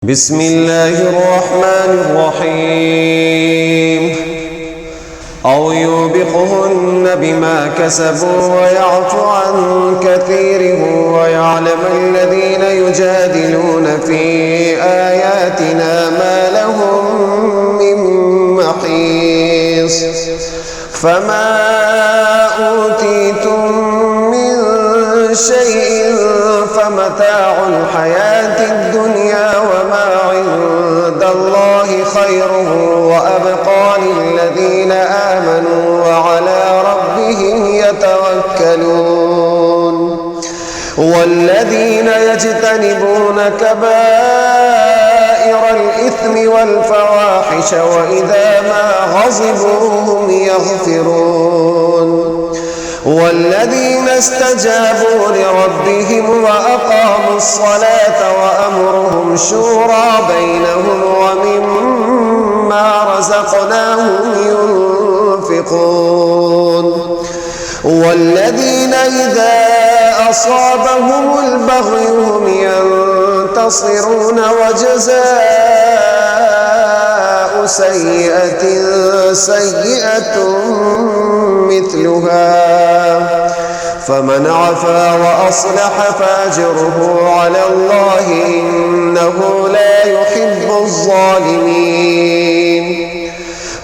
بسم الله الرحمن الرحيم أو يوبقهن بما كسبوا ويعفو عن كثير ويعلم الذين يجادلون في آياتنا ما لهم من محيص فما أوتيتم من شيء فمتاع الحياة الدنيا وما عند الله خير وأبقى للذين آمنوا وعلى ربهم يتوكلون والذين يجتنبون كبائر الإثم والفواحش وإذا ما غضبوا هم يغفرون والذين استجابوا لربهم وأقاموا الصلاة وأمرهم شورى بينهم ومما رزقناهم ينفقون والذين إذا أصابهم البغي هم ينتصرون وجزاء سيئة سيئة مثلها فمن عفا وأصلح فأجره على الله إنه لا يحب الظالمين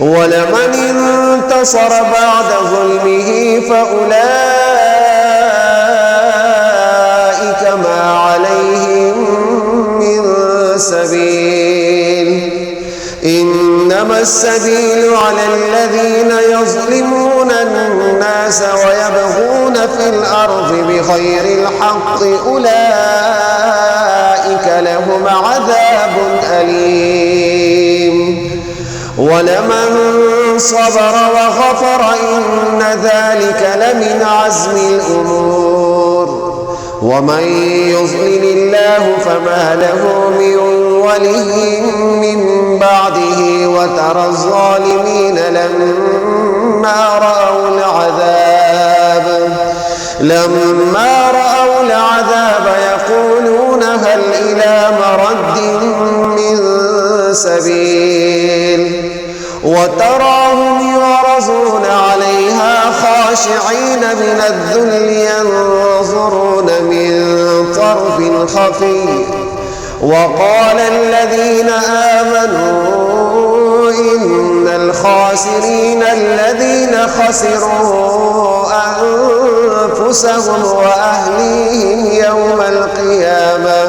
ولمن انتصر بعد ظلمه فأولئك ما عليهم من سبيل إنما السبيل على الذين يظلمون الناس ويبغون في الأرض بغير الحق أولئك لهم عذاب أليم ولمن صبر وغفر إن ذلك لمن عزم الأمور ومن يضلل الله فما له من ولي من بعده وترى الظالمين لما رأوا العذاب يقولون هل إلى مرد من سبيل وتراهم يعرضون عليها خاشعين من الذل ينظرون من طرف خفي وقال الذين آمنوا إن الخاسرين الذين خسروا أنفسهم وأهليهم يوم القيامة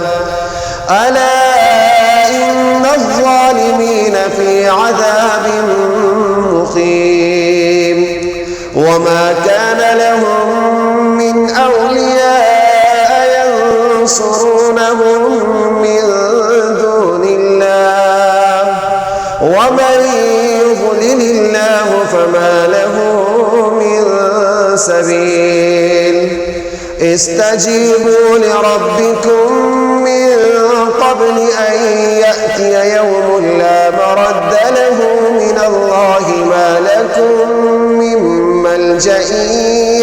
ألا إن الظالمين في عذاب مقيم وما كان لهم من أولياء ينصرونهم من دون الله ومن يضلل الله فما له من سبيل استجيبوا لربكم من قبل أن يأتي يوم لا مرد له من الله ما لكم من ملجأ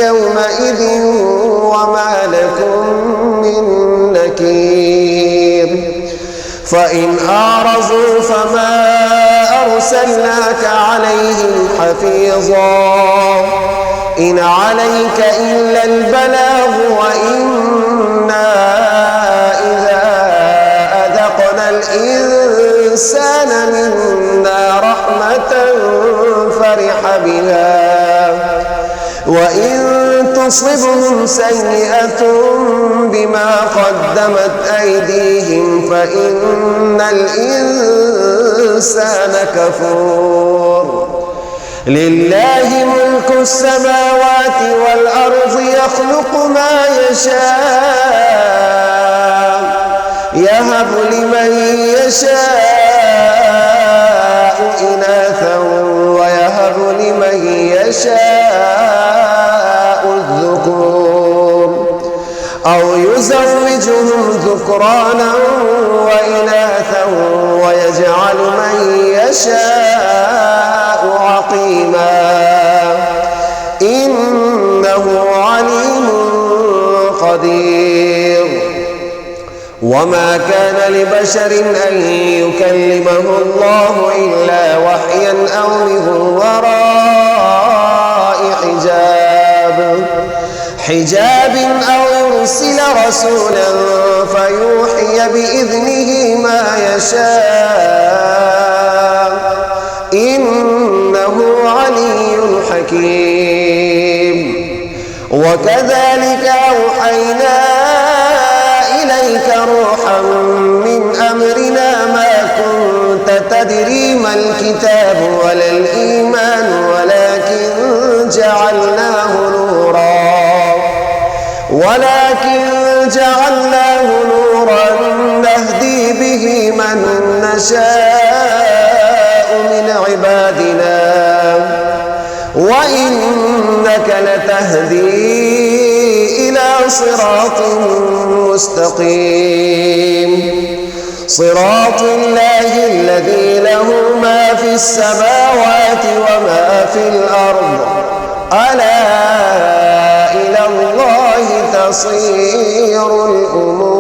يومئذ وما لكم من نكير فإن أعرضوا فما أرسلناك عليهم حفيظا إن عليك إلا البلاغ وإنا إذا أذقنا الإنسان منا رحمة فرح بها وإن تصبهم سيئة بما قدمت أيديهم فإن الإنسان كفور لله ملك السماوات والأرض يخلق ما يشاء يهب لمن يشاء إناثا ويهب لمن يشاء الذكور أو يزوجهم ذكرانا وإناثا ويجعل من يشاء عقيما إنه عليم قدير وما كان لبشر أن يكلمه الله إلا وحيا أو من وراء حجاب أو يرسل رسولا فيوحي بإذنه ما يشاء إنه علي حكيم. وكذلك أوحينا إليك روحا من أمرنا ما كنت تدري ما الكتاب ولا الإيمان ولكن جعلناه نورا نهدي به من نشاء من عبادنا وإنك لتهدي إلى صراط مستقيم صراط الله الذي له ما في السماوات وما في الأرض ألا إلى الله تصير الأمور.